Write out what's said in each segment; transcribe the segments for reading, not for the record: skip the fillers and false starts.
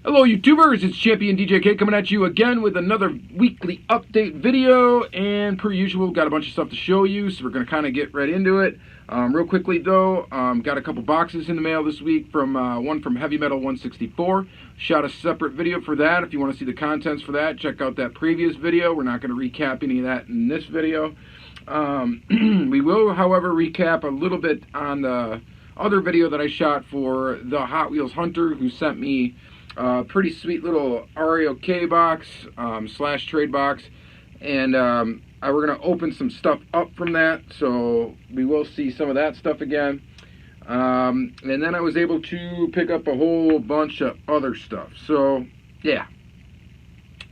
Hello YouTubers, it's Championdjk coming at you again with another weekly update video, and per usual got a bunch of stuff to show you, so we're going to kind of get right into it. Real quickly though, got a couple boxes in the mail this week, from one from Heavy Metal 164. Shot a separate video for that. If you want to see the contents for that, check out that previous video. We're not going to recap any of that in this video. We will, however, recap a little bit on the other video that I shot for the Hot Wheels Hunter, who sent me pretty sweet little RAOK box slash trade box, and we're going to open some stuff up from that, so we will see some of that stuff again. And then I was able to pick up a whole bunch of other stuff, so yeah,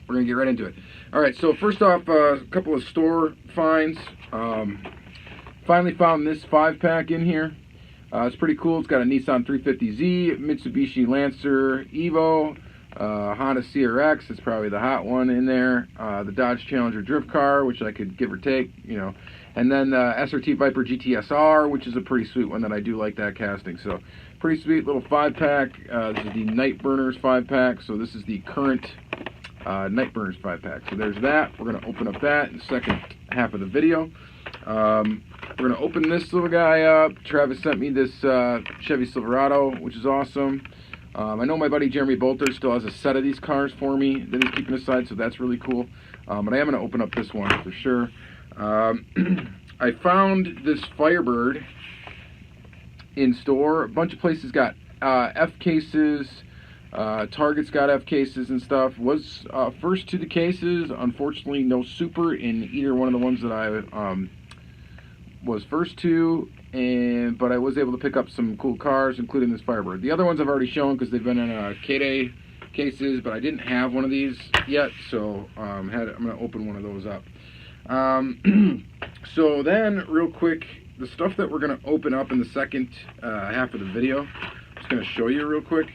we're going to get right into it. Alright, so first off, a couple of store finds. Finally found this 5-pack in here. It's pretty cool. It's got a Nissan 350Z, Mitsubishi Lancer Evo, Honda CRX, it's probably the hot one in there, the Dodge Challenger drift car, which I could give or take, you know, and then SRT Viper GTSR, which is a pretty sweet one that I do like that casting. So pretty sweet little 5-pack. This is the Night Burners 5-pack, so this is the current Night Burners 5-pack. So there's that. We're going to open up that in the second half of the video. We're going to open this little guy up. Travis sent me this Chevy Silverado, which is awesome. I know my buddy Jeremy Bolter still has a set of these cars for me that he's keeping aside, so that's really cool. But I am going to open up this one for sure. I found this Firebird in store. A bunch of places got F cases. Target's got F cases and stuff. Was first to the cases. Unfortunately, no super in either one of the ones that I was first to, but I was able to pick up some cool cars, including this Firebird. The other ones I've already shown because they've been in Gto cases, but I didn't have one of these yet, so I'm going to open one of those up. So then, real quick, the stuff that we're going to open up in the second half of the video, I'm just going to show you real quick,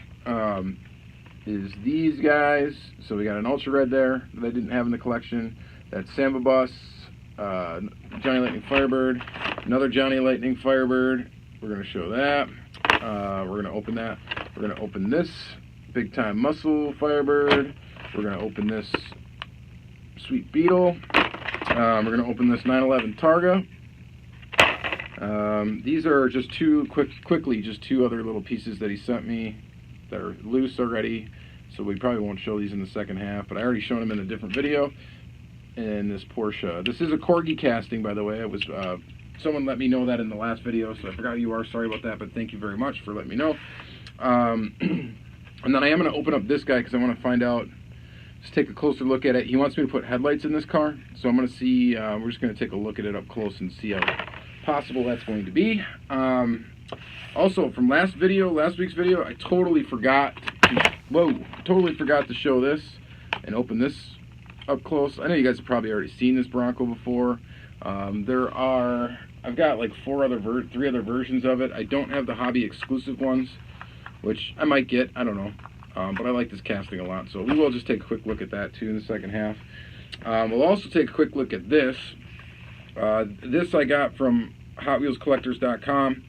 is these guys. So we got an Ultra Red there that I didn't have in the collection. That's Samba Bus. Johnny Lightning Firebird, another Johnny Lightning Firebird. We're going to show that. We're going to open that. We're going to open this Big Time Muscle Firebird. We're going to open this Sweet Beetle. We're going to open this 911 Targa. These are just quickly just two other little pieces that he sent me that are loose already, so we probably won't show these in the second half, but I already shown them in a different video. And this Porsche. This is a Corgi casting, by the way. It was someone let me know that in the last video, so I forgot who you are. Sorry about that, but thank you very much for letting me know. And then I am going to open up this guy because I want to find out, just take a closer look at it. He wants me to put headlights in this car, so I'm going to see, we're just going to take a look at it up close and see how possible that's going to be. Also, from last week's video, I totally forgot to show this and open this up close. I know you guys have probably already seen this Bronco before. I've got like three other versions of it. I don't have the hobby exclusive ones, which I might get, I don't know. But I like this casting a lot, so we will just take a quick look at that too in the second half. We'll also take a quick look at this. This I got from HotWheelsCollectors.com.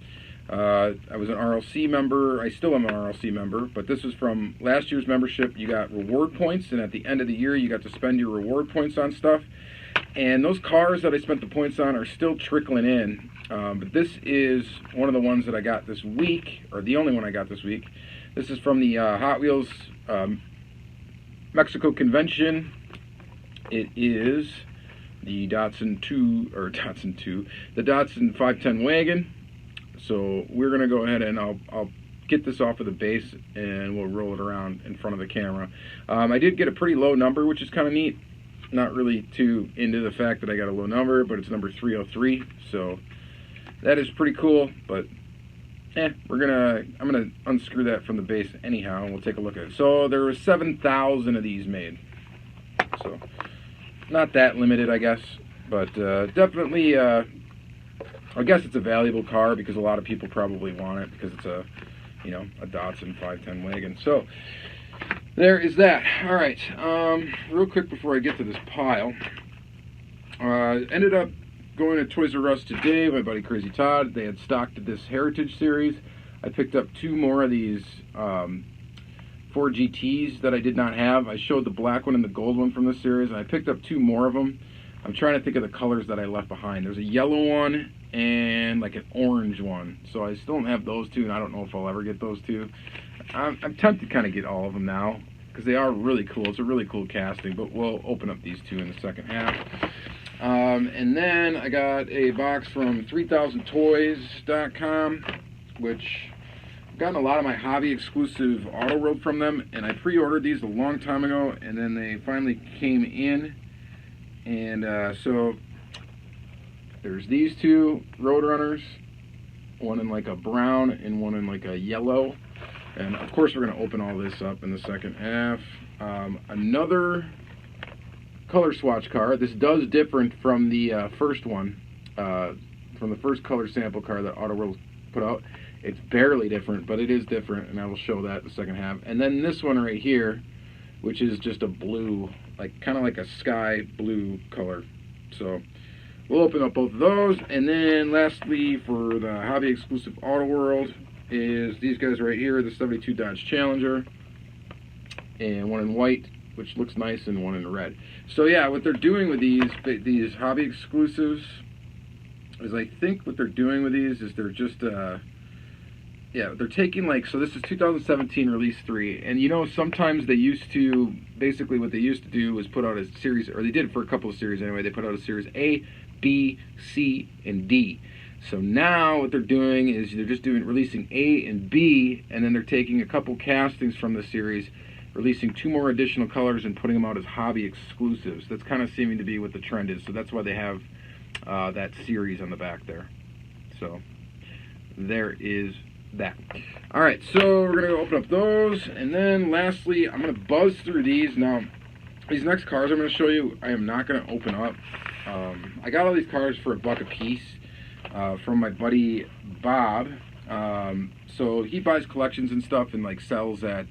I was an RLC member. I still am an RLC member, but this was from last year's membership. You got reward points, and at the end of the year you got to spend your reward points on stuff, and those cars that I spent the points on are still trickling in, but this is one of the ones that I got this week, or the only one I got this week. This is from the Hot Wheels Mexico Convention. It is the Datsun 2, the Datsun 510 wagon. So we're going to go ahead and I'll get this off of the base and we'll roll it around in front of the camera. I did get a pretty low number, which is kind of neat. Not really too into the fact that I got a low number, but it's number 303. So that is pretty cool, but I'm gonna unscrew that from the base anyhow, and we'll take a look at it. So there were 7,000 of these made. So not that limited, I guess, but definitely I guess it's a valuable car because a lot of people probably want it because it's a Datsun 510 wagon. So there is that. All right, real quick before I get to this pile, ended up going to Toys R Us today. My buddy Crazy Todd, they had stocked this Heritage series. I picked up 2 more of these 4 GTs that I did not have. I showed the black one and the gold one from this series, and I picked up 2 more of them. I'm trying to think of the colors that I left behind. There's a yellow one and like an orange one. So I still don't have those 2, and I don't know if I'll ever get those 2. I'm tempted to kind of get all of them now, because they are really cool. It's a really cool casting, but we'll open up these 2 in the second half. And then I got a box from 3000toys.com, which I've gotten a lot of my hobby exclusive auto world from them, and I pre-ordered these a long time ago, and then they finally came in. And so there's these 2 Roadrunners, one in like a brown and one in like a yellow. And of course we're going to open all this up in the second half. Another color swatch car. This does different from the first one, from the first color sample car that Auto World put out. It's barely different, but it is different, and I will show that in the second half. And then this one right here, which is just a blue, like kind of like a sky blue color. So we'll open up both of those. And then lastly, for the hobby exclusive Auto World, is these guys right here, the 72 Dodge Challenger, and one in white, which looks nice, and one in red. So yeah, what they're doing with these hobby exclusives is, I think what they're doing with these is they're just yeah, they're taking, like, so this is 2017 release 3, and you know, sometimes they used to, basically what they used to do was put out a series, or they did it for a couple of series anyway. They put out a series A, B, C, and D. So now what they're doing is they're just releasing A and B, and then they're taking a couple castings from the series, releasing 2 more additional colors and putting them out as hobby exclusives. That's kind of seeming to be what the trend is. So that's why they have that series on the back there. So there is that. Alright, so we're going to open up those, and then lastly, I'm going to buzz through these. Now, these next cars I'm going to show you, I am not going to open up. I got all these cars for $1 a piece from my buddy Bob. So he buys collections and stuff and like sells at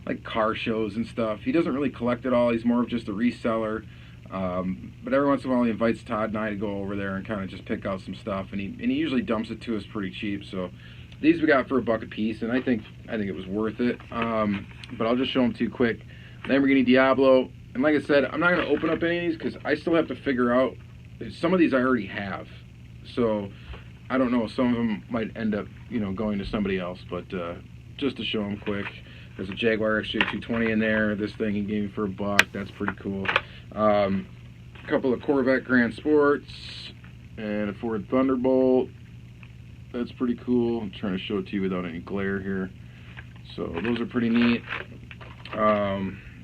like car shows and stuff. He doesn't really collect it all. He's more of just a reseller. But every once in a while he invites Todd and I to go over there and kind of just pick out some stuff, and he usually dumps it to us pretty cheap. So these we got for $1 a piece, and I think it was worth it. But I'll just show them to you quick. Lamborghini Diablo, and like I said, I'm not going to open up any of these because I still have to figure out. Some of these I already have, so I don't know. Some of them might end up, you know, going to somebody else. But just to show them quick, there's a Jaguar XJ220 in there. This thing he gave me for $1. That's pretty cool. A couple of Corvette Grand Sports and a Ford Thunderbolt. That's pretty cool. I'm trying to show it to you without any glare here. So those are pretty neat.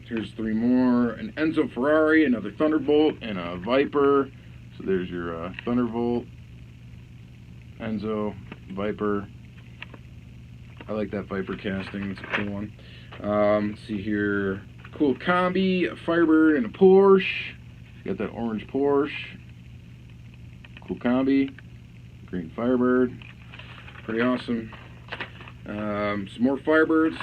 Here's 3 more. An Enzo Ferrari, another Thunderbolt, and a Viper. So there's your Thunderbolt, Enzo, Viper. I like that Viper casting. It's a cool one. Let's see here. Cool combi, a Firebird, and a Porsche. Got that orange Porsche. Cool combi. Green Firebird. Pretty awesome. Some more Firebirds.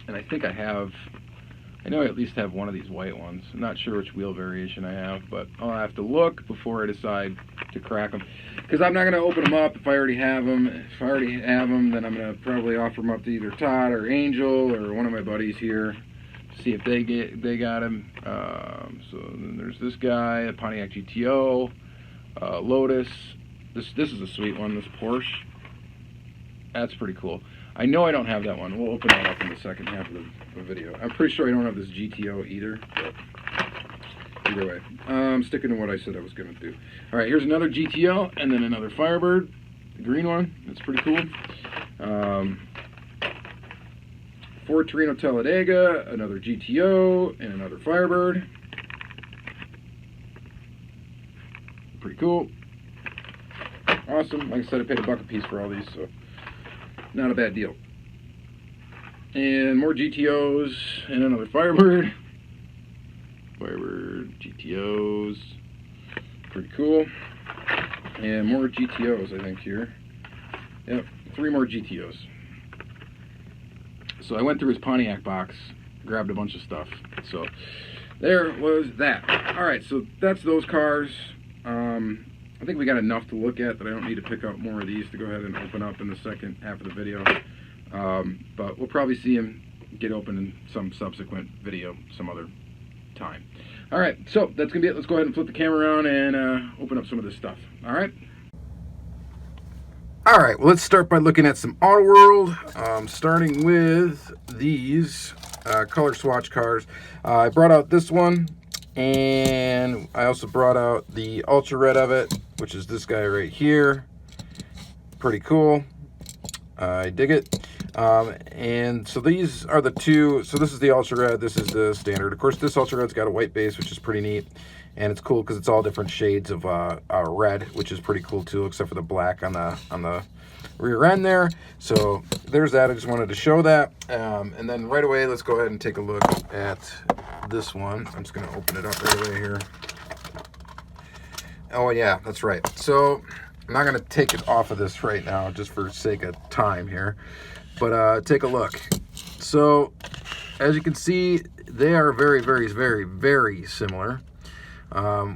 And I think I know I at least have one of these white ones. I'm not sure which wheel variation I have, but I'll have to look before I decide to crack them. Because I'm not going to open them up if I already have them. If I already have them, then I'm going to probably offer them up to either Todd or Angel or one of my buddies here. See if they got him. So then there's this guy, a Pontiac Gto, Lotus. This is a sweet one. This Porsche. That's pretty cool. I know I don't have that one. We'll open that up in the second half of the video. I'm pretty sure I don't have this GTO either. But either way, I'm sticking to what I said I was going to do. All right, here's another GTO and then another Firebird, the green one. That's pretty cool. Ford Torino Talladega, another GTO, and another Firebird. Pretty cool. Awesome. Like I said, I paid $1 a piece for all these, so not a bad deal. And more GTOs and another Firebird. Firebird, GTOs. Pretty cool. And more GTOs, I think, here. Yep, 3 more GTOs. So I went through his Pontiac box, grabbed a bunch of stuff. So there was that. Alright, so that's those cars. I think we got enough to look at that I don't need to pick out more of these to go ahead and open up in the second half of the video. But we'll probably see him get open in some subsequent video some other time. All right, so that's gonna be it. Let's go ahead and flip the camera around and open up some of this stuff. All right. All right, well, let's start by looking at some Auto World, starting with these color swatch cars. I brought out this one, and I also brought out the ultra red of it, which is this guy right here. Pretty cool. I dig it. And so these are the two. So this is the ultra red, this is the standard. Of course, this ultra red's got a white base, which is pretty neat. And it's cool because it's all different shades of red, which is pretty cool too, except for the black on the rear end there. So there's that. I just wanted to show that. And then right away, let's go ahead and take a look at this one. I'm just going to open it up right away here. Oh yeah, that's right. So I'm not going to take it off of this right now, just for sake of time here. But take a look. So as you can see, they are very, very, very, very similar.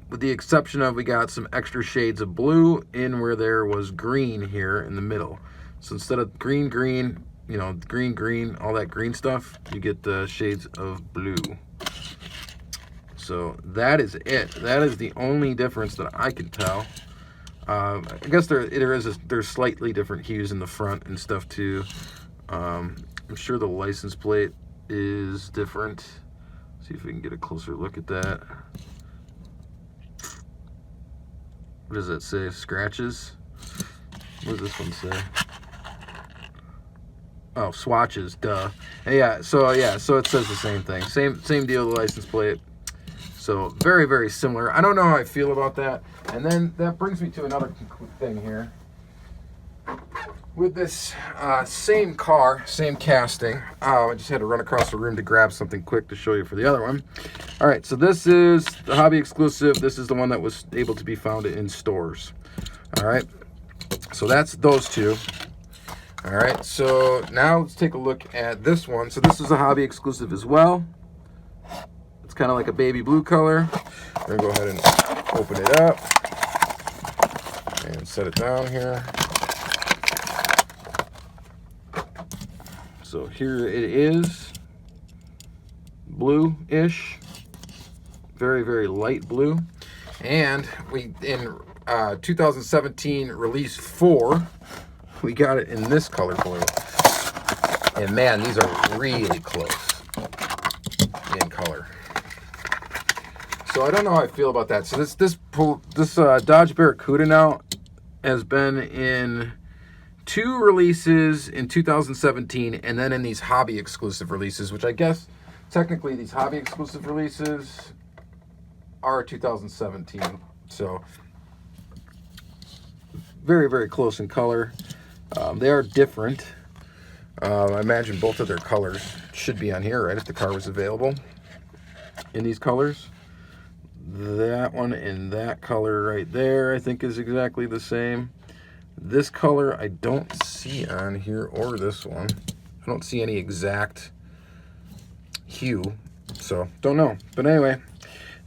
With the exception of we got some extra shades of blue in where there was green here in the middle. So instead of green, green, you know, green, green, all that green stuff, you get the shades of blue. So that is it. That is the only difference that I can tell. I guess there's slightly different hues in the front and stuff too. I'm sure the license plate is different. See if we can get a closer look at that. What does that say? Scratches? What does this one say? Oh, swatches, duh. Yeah, so it says the same thing. Same deal, the license plate. So very, very similar. I don't know how I feel about that. And then that brings me to another thing here. With this same car, same casting, I just had to run across the room to grab something quick to show you for the other one. All right, so this is the hobby exclusive. This is the one that was able to be found in stores. All right, so that's those two. All right, so now let's take a look at this one. So this is a hobby exclusive as well. It's kind of like a baby blue color. We're gonna go ahead and open it up and set it down here. So here it is, blue-ish, very, very light blue. And we, in 2017 release 4, we got it in this color blue. And man, these are really close in color. So I don't know how I feel about that. So this Dodge Barracuda now has been in 2 releases in 2017, and then in these hobby exclusive releases, which I guess technically these hobby exclusive releases are 2017. So very, very close in color. They are different. I imagine both of their colors should be on here, right, if the car was available in these colors. That one and that color right there, I think, is exactly the same. This color I don't see on here, or this one. I don't see any exact hue, so don't know. But anyway,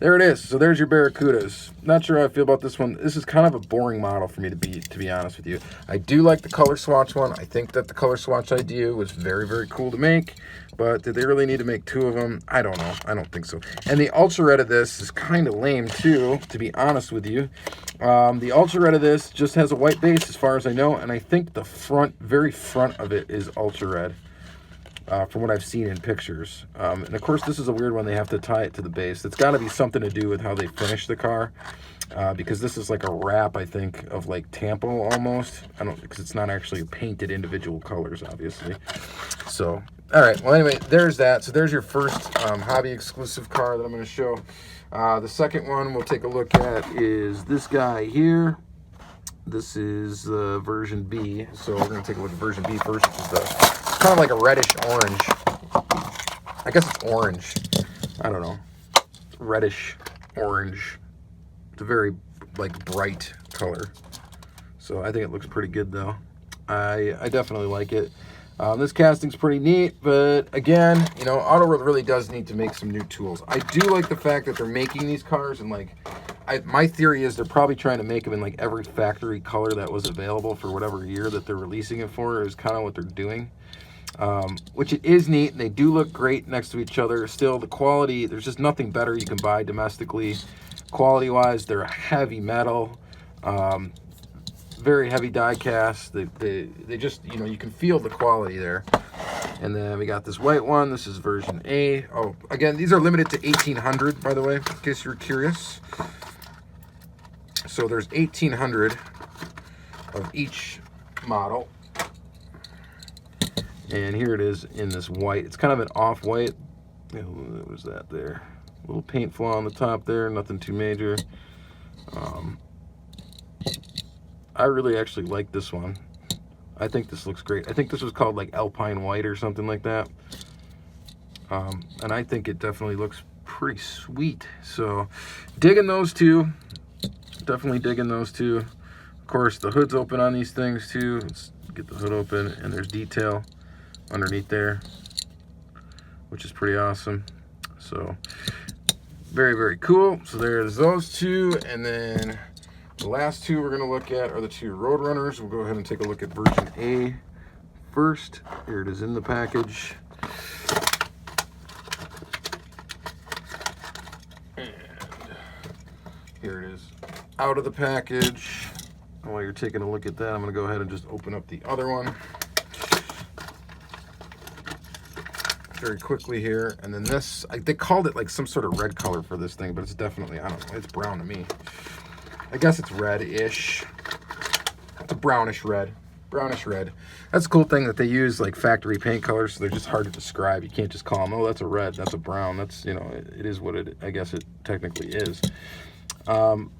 there it is. So there's your Barracudas. Not sure how I feel about this one. This is kind of a boring model for me to be honest with you. I do like the color swatch one. I think that the color swatch idea was very, very cool to make. But did they really need to make 2 of them? I don't know. I don't think so. And the ultra red of this is kind of lame too, to be honest with you. The ultra red of this just has a white base as far as I know, and I think the very front of it is ultra red, from what I've seen in pictures. And of course, this is a weird one. They have to tie it to the base. It's got to be something to do with how they finish the car, because this is like a wrap, I think, of like Tampo almost. Because it's not actually painted individual colors, obviously. So, all right. Well, anyway, there's that. So there's your first hobby exclusive car that I'm going to show. The second one we'll take a look at is this guy here. This is version B. So we're going to take a look at version B first, which is kind of like a reddish orange. I guess it's orange. I don't know. Reddish orange. It's a very like bright color. So I think it looks pretty good though. I definitely like it. This casting's pretty neat, but again, you know, Auto World really does need to make some new tools. I do like the fact that they're making these cars, and like, my theory is they're probably trying to make them in like every factory color that was available for whatever year that they're releasing it for, is kind of what they're doing. which it is neat. They do look great next to each other. Still, the quality, there's just nothing better you can buy domestically. Quality-wise, they're heavy metal, very heavy die cast. They just, you know, you can feel the quality there. And then we got this white one. This is version A. Oh, again, these are limited to 1,800, by the way, in case you're curious. So there's 1,800 of each model. And here it is in this white. It's kind of an off-white. What was that there? A little paint flaw on the top there, nothing too major. I really actually like this one. I think this looks great. I think this was called like Alpine White or something like that. And I think it definitely looks pretty sweet. So digging those two. Definitely digging those two. Of course, the hood's open on these things too. Let's get the hood open, and there's detail underneath there, which is pretty awesome. So very, very cool. So there's those two, and then the last two we're going to look at are the two Roadrunners. We'll go ahead and take a look at version A first. Here it is in the package. And here it is out of the package. While you're taking a look at that, I'm going to go ahead and just open up the other one very quickly here. And then this, they called it like some sort of red color for this thing, but it's definitely, I don't know, it's brown to me. I guess it's red-ish. It's a brownish red. Brownish red. That's a cool thing that they use like factory paint colors, so they're just hard to describe. You can't just call them, oh, that's a red, that's a brown. That's, you know, it is what it, I guess it technically is.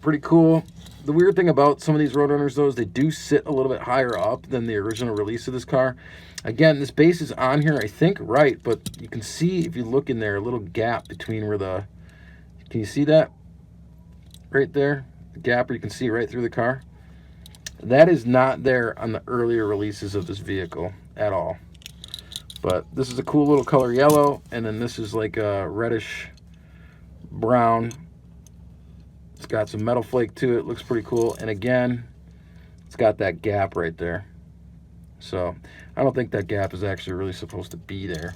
Pretty cool. The weird thing about some of these Roadrunners, though, is they do sit a little bit higher up than the original release of this car. Again, this base is on here, I think, right, but you can see, if you look in there, a little gap between where the, can you see that? Right there? The gap where you can see right through the car. That is not there on the earlier releases of this vehicle at all. But this is a cool little color yellow, and then this is like a reddish brown. It's got some metal flake to it. Looks pretty cool. And again, it's got that gap right there. So I don't think that gap is actually really supposed to be there.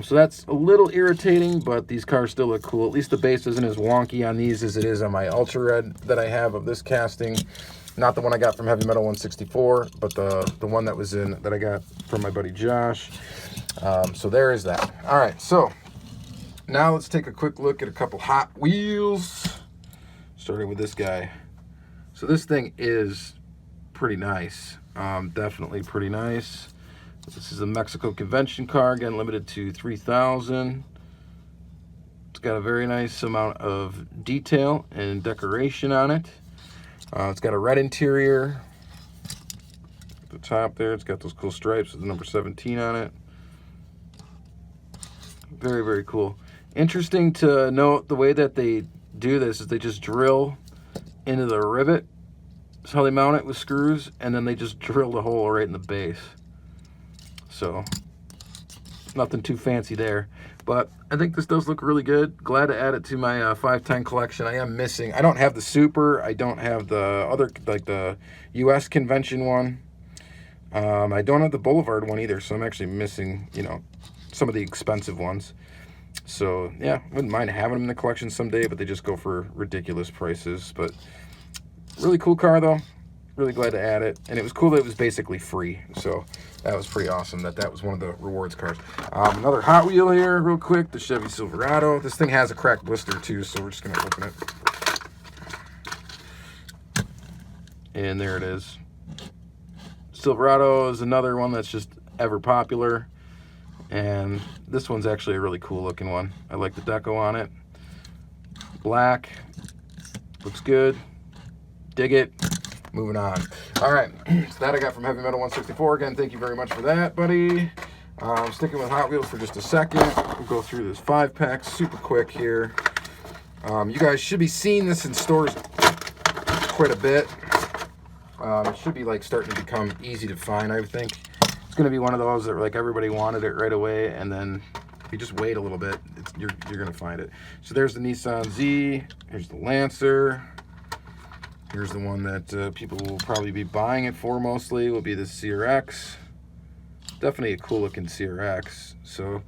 So that's a little irritating, but these cars still look cool. At least the base isn't as wonky on these as it is on my Ultra Red that I have of this casting. Not the one I got from Heavy Metal 164, but the one that was in, that I got from my buddy Josh. So there is that. All right, so now let's take a quick look at a couple Hot Wheels. Starting with this guy. So this thing is pretty nice. Definitely pretty nice. This is a Mexico convention car, again limited to 3,000. It's got a very nice amount of detail and decoration on it. It's got a red interior. At the top there, it's got those cool stripes with the number 17 on it. Very, very cool. Interesting to note, the way that they do this is they just drill into the rivet. That's how they mount it with screws, and then they just drill the hole right in the base. So nothing too fancy there, but I think this does look really good. Glad to add it to my 510 collection. I am missing, I don't have the Super, I don't have the other, like the US convention one. I don't have the Boulevard one either, so I'm actually missing, you know, some of the expensive ones. So yeah, wouldn't mind having them in the collection someday, but they just go for ridiculous prices. But really cool car though. Really glad to add it, and it was cool that it was basically free, so that was pretty awesome that was one of the rewards cars. Another Hot Wheel here real quick, the Chevy Silverado. This thing has a cracked blister too, so we're just gonna open it, and there it is. Silverado is another one that's just ever popular, and this one's actually a really cool looking one. I like the deco on it. Black, looks good, dig it. Moving on. All right, so that I got from Heavy Metal 164. Again, thank you very much for that, buddy. Sticking with Hot Wheels for just a second. We'll go through this 5-pack super quick here. You guys should be seeing this in stores quite a bit. It should be like starting to become easy to find, I think. It's going to be one of those that like everybody wanted it right away, and then if you just wait a little bit, you're going to find it. So there's the Nissan Z. Here's the Lancer. Here's the one that people will probably be buying it for mostly, will be the CRX. definitely a cool looking CRX. So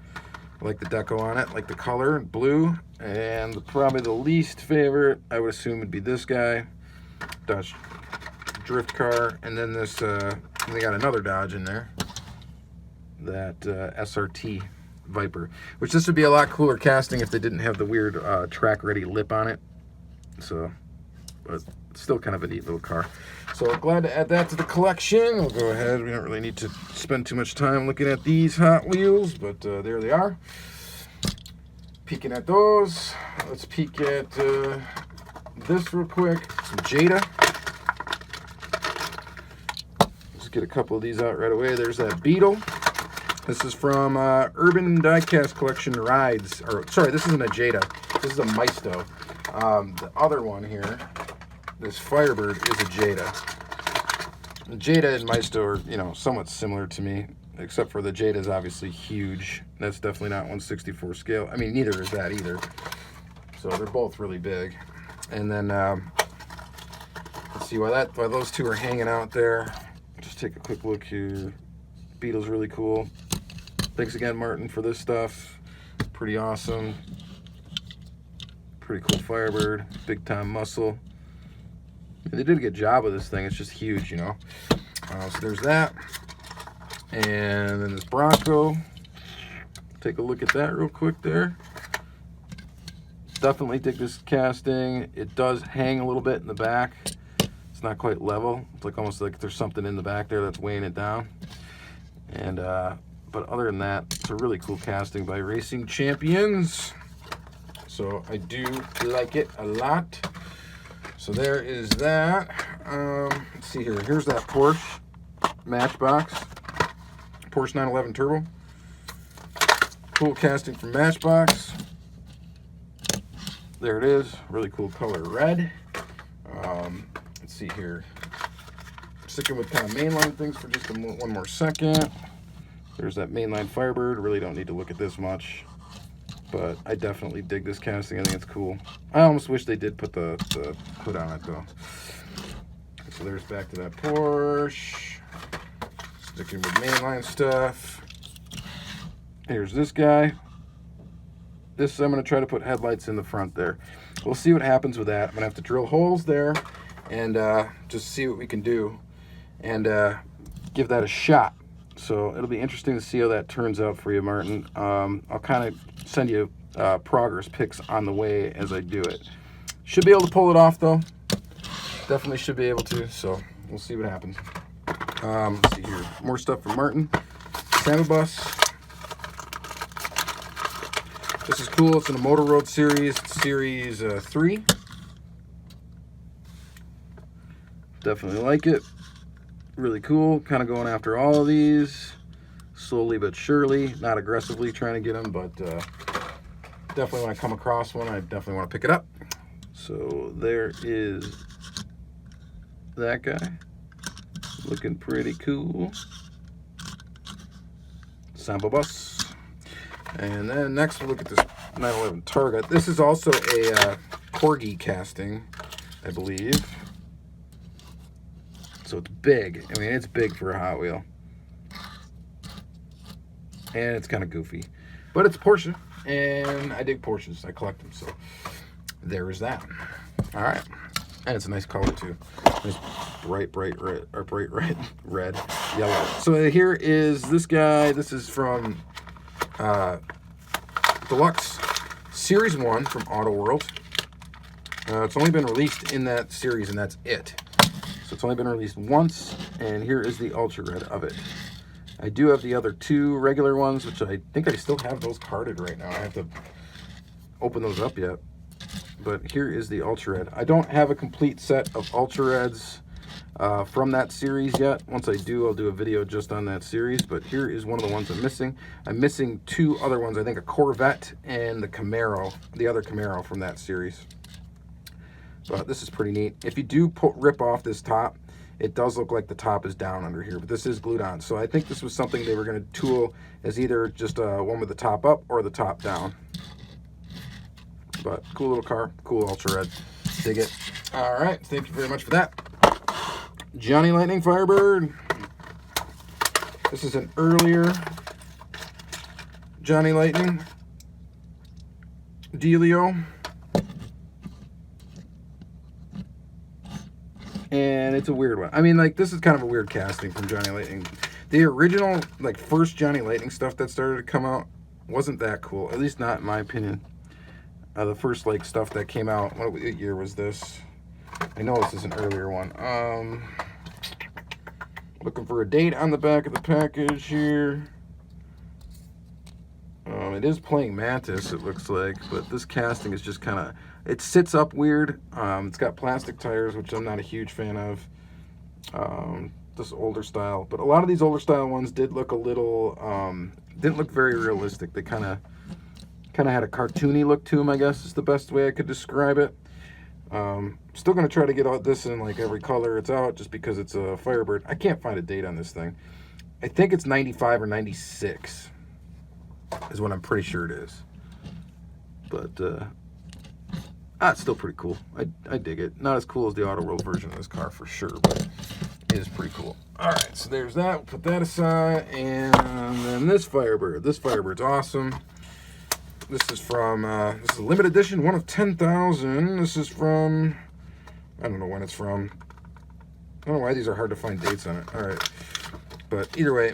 I like the deco on it, like the color, blue. And probably the least favorite, I would assume, would be this guy, Dodge drift car. And then this, they got another Dodge in there, that SRT Viper, which this would be a lot cooler casting if they didn't have the weird track ready lip on it. So, but still kind of a neat little car. So glad to add that to the collection. We'll go ahead. We don't really need to spend too much time looking at these Hot Wheels, but there they are. Peeking at those. Let's peek at this real quick. Some Jada. Let's get a couple of these out right away. There's that Beetle. This is from Urban Diecast Collection Rides. Or sorry, this isn't a Jada. This is a Maisto. The other one here, this Firebird, is a Jada. Jada and Maisto are, you know, somewhat similar to me, except for the Jada is obviously huge. That's definitely not 1/64 scale. I mean, neither is that either. So they're both really big. And then let's see why those two are hanging out there. Just take a quick look here. Beetle's really cool. Thanks again, Martin, for this stuff. Pretty awesome. Pretty cool Firebird. Big time muscle. They did a good job with this thing. It's just huge, you know. So there's that. And then this Bronco. Take a look at that real quick there. Definitely dig this casting. It does hang a little bit in the back. It's not quite level. It's like almost like there's something in the back there that's weighing it down. And but other than that, it's a really cool casting by Racing Champions. So I do like it a lot. So there is that. Let's see here. Here's that Porsche Matchbox. Porsche 911 Turbo. Cool casting from Matchbox. There it is. Really cool color red. Let's see here. Sticking with kind of mainline things for just one more second. There's that mainline Firebird. Really don't need to look at this much, but I definitely dig this casting. I think it's cool. I almost wish they did put the hood on it though. So there's back to that Porsche. Sticking with mainline stuff. Here's this guy. This, I'm going to try to put headlights in the front there. We'll see what happens with that. I'm going to have to drill holes there and just see what we can do and give that a shot. So it'll be interesting to see how that turns out for you, Martin. I'll kind of send you progress pics on the way as I do it. Should be able to pull it off though. Definitely should be able to, so we'll see what happens. Let's see here. More stuff from Martin. Santa Bus. This is cool. It's in a Motor Road series, series 3. Definitely like it. Really cool. Kind of going after all of these, slowly but surely. Not aggressively trying to get them, but definitely when I come across one, I definitely want to pick it up. So there is that guy. Looking pretty cool. Samba Bus. And then next we'll look at this 911 Targa. This is also a Corgi casting, I believe. So it's big. I mean, it's big for a Hot Wheel. And it's kind of goofy. But it's Porsche, and I dig Porsches. I collect them, so there is that. All right. And it's a nice color, too. Nice bright red, or bright red, yellow. So here is this guy. This is from Deluxe Series 1 from Auto World. It's only been released in that series, and that's it. So it's only been released once, and here is the Ultra Red of it. I do have the other two regular ones, which I think I still have those carded right now. I have to open those up yet. But here is the Ultra Red. I don't have a complete set of Ultra Reds from that series yet. Once I do, I'll do a video just on that series. But here is one of the ones I'm missing. I'm missing two other ones. I think a Corvette and the Camaro, the other Camaro from that series. But this is pretty neat. If you do rip off this top, it does look like the top is down under here, but this is glued on. So I think this was something they were going to tool as either just one with the top up or the top down. But cool little car, cool Ultra Red. Dig it. All right, thank you very much for that. Johnny Lightning Firebird. This is an earlier Johnny Lightning dealio. And it's a weird one. I mean, like, this is kind of a weird casting from Johnny Lightning. The original, like, first Johnny Lightning stuff that started to come out wasn't that cool. At least not in my opinion. The first, like, stuff that came out, what year was this? I know this is an earlier one. Looking for a date on the back of the package here. It is playing Mantis, it looks like, but this casting is just kind of, it sits up weird. It's got plastic tires, which I'm not a huge fan of. This older style, but a lot of these older style ones did look a little, didn't look very realistic. They kind of had a cartoony look to them, I guess is the best way I could describe it. Still going to try to get all this in like every color it's out, just because it's a Firebird. I can't find a date on this thing. I think it's 95 or 96 is what I'm pretty sure it is. But it's still pretty cool. I dig it. Not as cool as the Auto World version of this car for sure, but it is pretty cool. All right, so there's that. We'll put that aside, and then this Firebird. This Firebird's awesome. This is from, this is a limited edition, one of 10,000. This is from, I don't know when it's from. I don't know why these are hard to find dates on it. All right. But either way,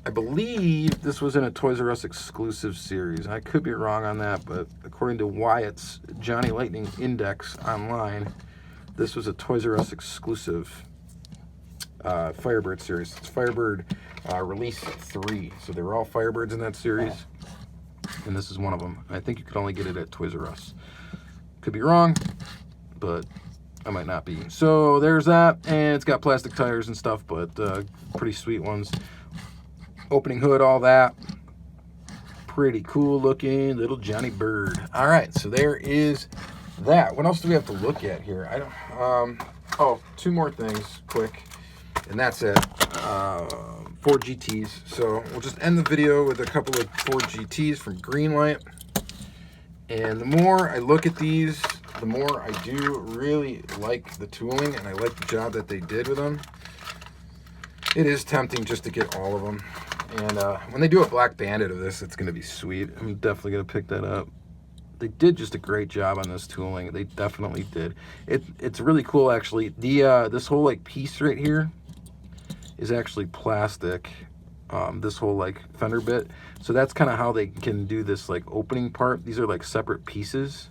I believe this was in a Toys R Us exclusive series. I could be wrong on that, but according to Wyatt's Johnny Lightning Index online, this was a Toys R Us exclusive Firebird series. It's Firebird Release 3. So they were all Firebirds in that series. And this is one of them. I think you could only get it at Toys R Us. Could be wrong, but I might not be. So there's that, and it's got plastic tires and stuff, but pretty sweet ones. Opening hood, all that. Pretty cool looking little Johnny Bird. All right, so there is that. What else do we have to look at here? I don't. Oh, two more things, quick, and that's it. Ford GTs. So we'll just end the video with a couple of Ford GTs from Greenlight. And the more I look at these, the more I do really like the tooling, and I like the job that they did with them. It is tempting just to get all of them. And when they do a Black Bandit of this, it's going to be sweet. I'm definitely going to pick that up. They did just a great job on this tooling. They definitely did. It's really cool, actually. This whole like piece right here is actually plastic. This whole like fender bit. So that's kind of how they can do this like opening part. These are like separate pieces.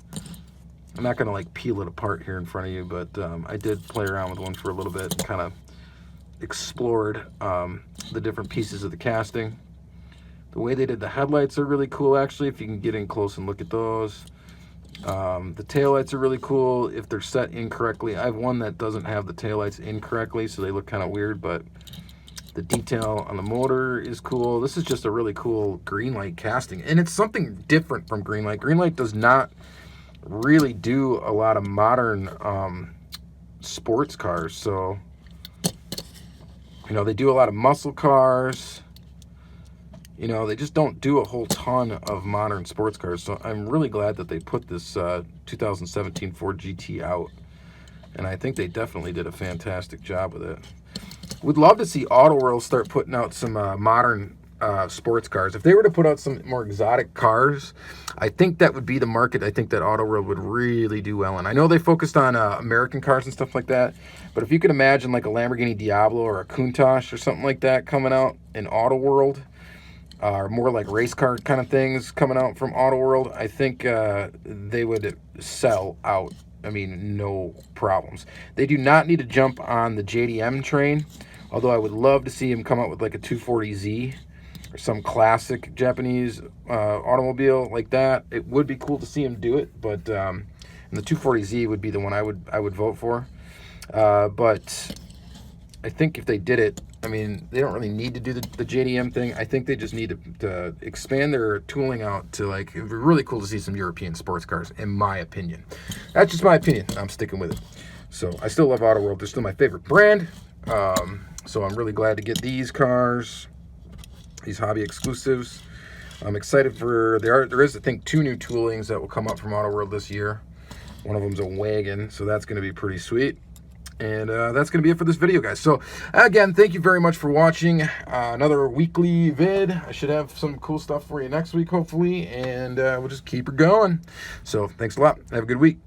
I'm not going to like peel it apart here in front of you, but I did play around with one for a little bit and kind of explored the different pieces of the casting. The way they did the headlights are really cool, actually, if you can get in close and look at those. The taillights are really cool if they're set incorrectly. I have one that doesn't have the taillights incorrectly, so they look kind of weird, but the detail on the motor is cool. This is just a really cool Greenlight casting, and it's something different from Greenlight. Greenlight does not really do a lot of modern sports cars, so you know, they do a lot of muscle cars. You know, they just don't do a whole ton of modern sports cars. So I'm really glad that they put this 2017 Ford GT out. And I think they definitely did a fantastic job with it. Would love to see Auto World start putting out some modern sports cars. If they were to put out some more exotic cars, I think that would be the market I think that Auto World would really do well in. I know they focused on American cars and stuff like that, but if you could imagine like a Lamborghini Diablo or a Countach or something like that coming out in Auto World, or more like race car kind of things coming out from Auto World, I think they would sell out. I mean, no problems. They do not need to jump on the JDM train, although I would love to see him come out with like a 240Z or some classic Japanese automobile like that. It would be cool to see him do it, but and the 240Z would be the one I would vote for. But I think if they did it, I mean, they don't really need to do the JDM thing. I think they just need to expand their tooling out to, like, it'd be really cool to see some European sports cars, in my opinion. That's just my opinion. I'm sticking with it. So I still love Auto World. They're still my favorite brand. So I'm really glad to get these cars, these hobby exclusives. I'm excited for, there is, I think, 2 new toolings that will come up from Auto World this year. One of them's a wagon, so that's going to be pretty sweet. And that's going to be it for this video, guys. So, again, thank you very much for watching another weekly vid. I should have some cool stuff for you next week, hopefully, and we'll just keep her going. So, thanks a lot. Have a good week.